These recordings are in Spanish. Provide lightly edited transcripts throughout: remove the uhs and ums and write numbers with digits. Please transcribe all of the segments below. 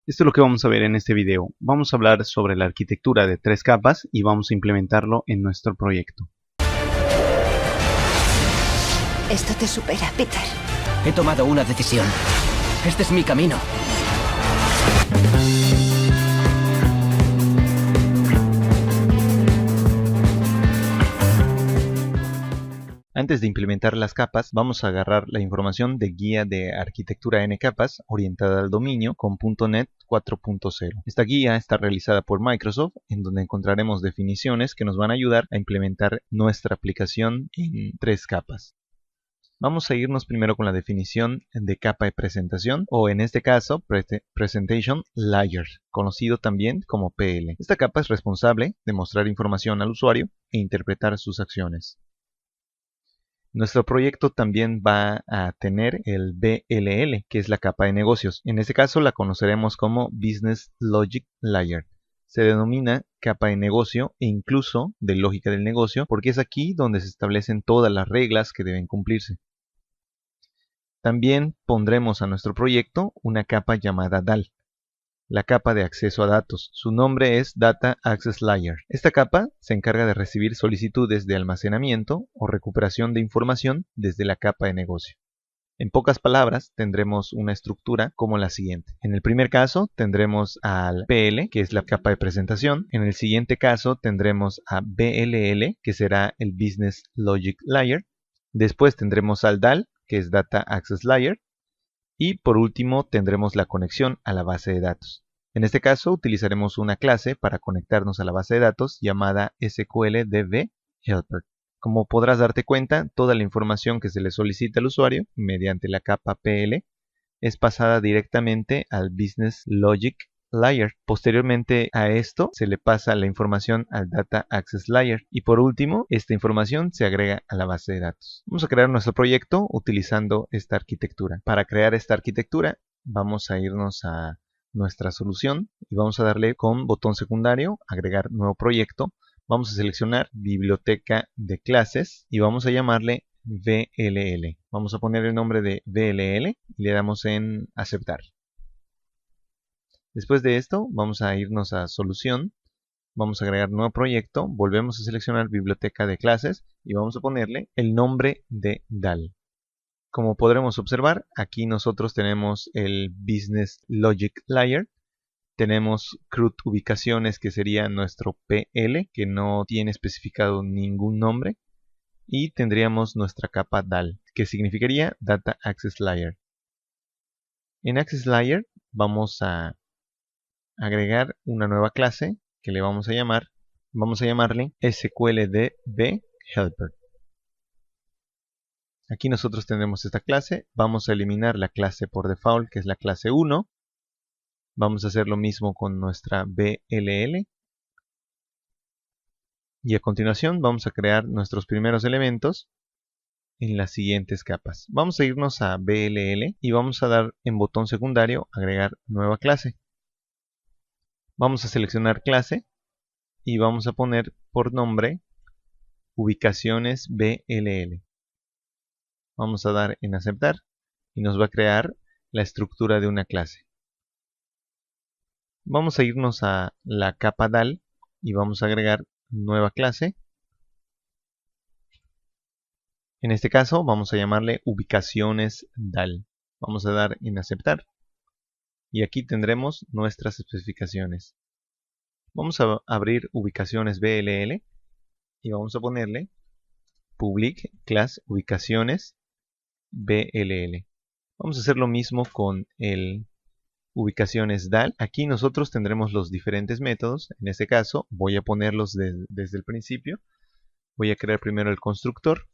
Esto es lo que vamos a ver en este video. Vamos a hablar sobre la arquitectura de 3 capas y vamos a implementarlo en nuestro proyecto. Esto te supera, Peter. He tomado una decisión. Este es mi camino. Antes de implementar las capas, vamos a agarrar la información de guía de arquitectura N capas orientada al dominio con .NET 4.0. Esta guía está realizada por Microsoft, en donde encontraremos definiciones que nos van a ayudar a implementar nuestra aplicación en 3 capas. Vamos a irnos primero con la definición de capa de presentación, o en este caso, Presentation Layer, conocido también como PL. Esta capa es responsable de mostrar información al usuario e interpretar sus acciones. Nuestro proyecto también va a tener el BLL, que es la capa de negocios. En este caso la conoceremos como Business Logic Layer. Se denomina capa de negocio e incluso de lógica del negocio porque es aquí donde se establecen todas las reglas que deben cumplirse. También pondremos a nuestro proyecto una capa llamada DAL, la capa de acceso a datos. Su nombre es Data Access Layer. Esta capa se encarga de recibir solicitudes de almacenamiento o recuperación de información desde la capa de negocio. En pocas palabras, tendremos una estructura como la siguiente. En el primer caso tendremos al PL, que es la capa de presentación. En el siguiente caso tendremos a BLL, que será el Business Logic Layer. Después tendremos al DAL, que es Data Access Layer. Y por último tendremos la conexión a la base de datos. En este caso utilizaremos una clase para conectarnos a la base de datos llamada SQLDB Helper. Como podrás darte cuenta, toda la información que se le solicita al usuario mediante la capa PL es pasada directamente al Business Logic Layer. Posteriormente a esto se le pasa la información al Data Access Layer y por último esta información se agrega a la base de datos. Vamos a crear nuestro proyecto utilizando esta arquitectura. Para crear esta arquitectura vamos a irnos a nuestra solución y vamos a darle con botón secundario agregar nuevo proyecto. Vamos a seleccionar biblioteca de clases y vamos a llamarle VLL. Vamos a poner el nombre de VLL y le damos en aceptar. Después de esto vamos a irnos a solución, vamos a agregar nuevo proyecto, volvemos a seleccionar biblioteca de clases y vamos a ponerle el nombre de DAL. Como podremos observar, aquí nosotros tenemos el Business Logic Layer, tenemos CRUD ubicaciones que sería nuestro PL, que no tiene especificado ningún nombre, y tendríamos nuestra capa DAL, que significaría Data Access Layer. En Access Layer vamos a agregar una nueva clase que le vamos a llamarle SQLDB Helper. Aquí nosotros tendremos esta clase, vamos a eliminar la clase por default que es la clase 1, vamos a hacer lo mismo con nuestra BLL y a continuación vamos a crear nuestros primeros elementos en las siguientes capas. Vamos a irnos a BLL y vamos a dar en botón secundario agregar nueva clase. Vamos a seleccionar clase y vamos a poner por nombre ubicaciones BLL. Vamos a dar en aceptar y nos va a crear la estructura de una clase. Vamos a irnos a la capa DAL y vamos a agregar nueva clase. En este caso vamos a llamarle ubicaciones DAL. Vamos a dar en aceptar y aquí tendremos nuestras especificaciones. Vamos a abrir ubicaciones BLL y vamos a ponerle public class ubicaciones BLL. Vamos a hacer lo mismo con el ubicaciones DAL. Aquí nosotros tendremos los diferentes métodos. En este caso voy a ponerlos desde el principio. Voy a crear primero el constructor.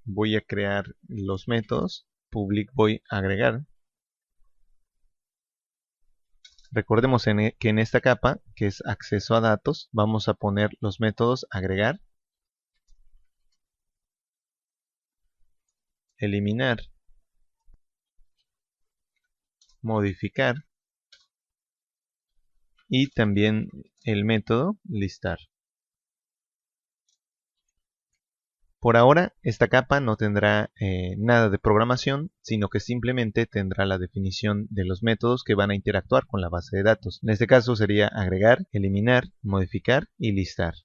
Voy a crear los métodos. Public voy a agregar. Recordemos que en esta capa, que es acceso a datos, vamos a poner los métodos agregar, eliminar, modificar y también el método listar. Por ahora, esta capa no tendrá nada de programación, sino que simplemente tendrá la definición de los métodos que van a interactuar con la base de datos. En este caso sería agregar, eliminar, modificar y listar.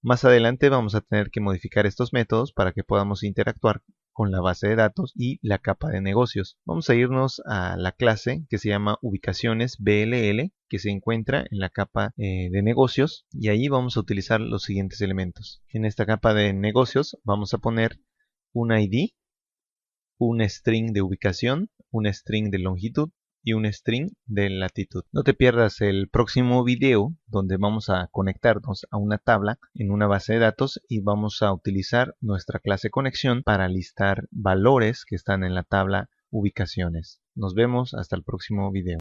Más adelante vamos a tener que modificar estos métodos para que podamos interactuar con la base de datos y la capa de negocios. Vamos a irnos a la clase que se llama ubicaciones BLL, que se encuentra en la capa de negocios, y ahí vamos a utilizar los siguientes elementos. En esta capa de negocios vamos a poner un ID, un string de ubicación, un string de longitud y un string de latitud. No te pierdas el próximo video donde vamos a conectarnos a una tabla en una base de datos y vamos a utilizar nuestra clase conexión para listar valores que están en la tabla ubicaciones. Nos vemos hasta el próximo video.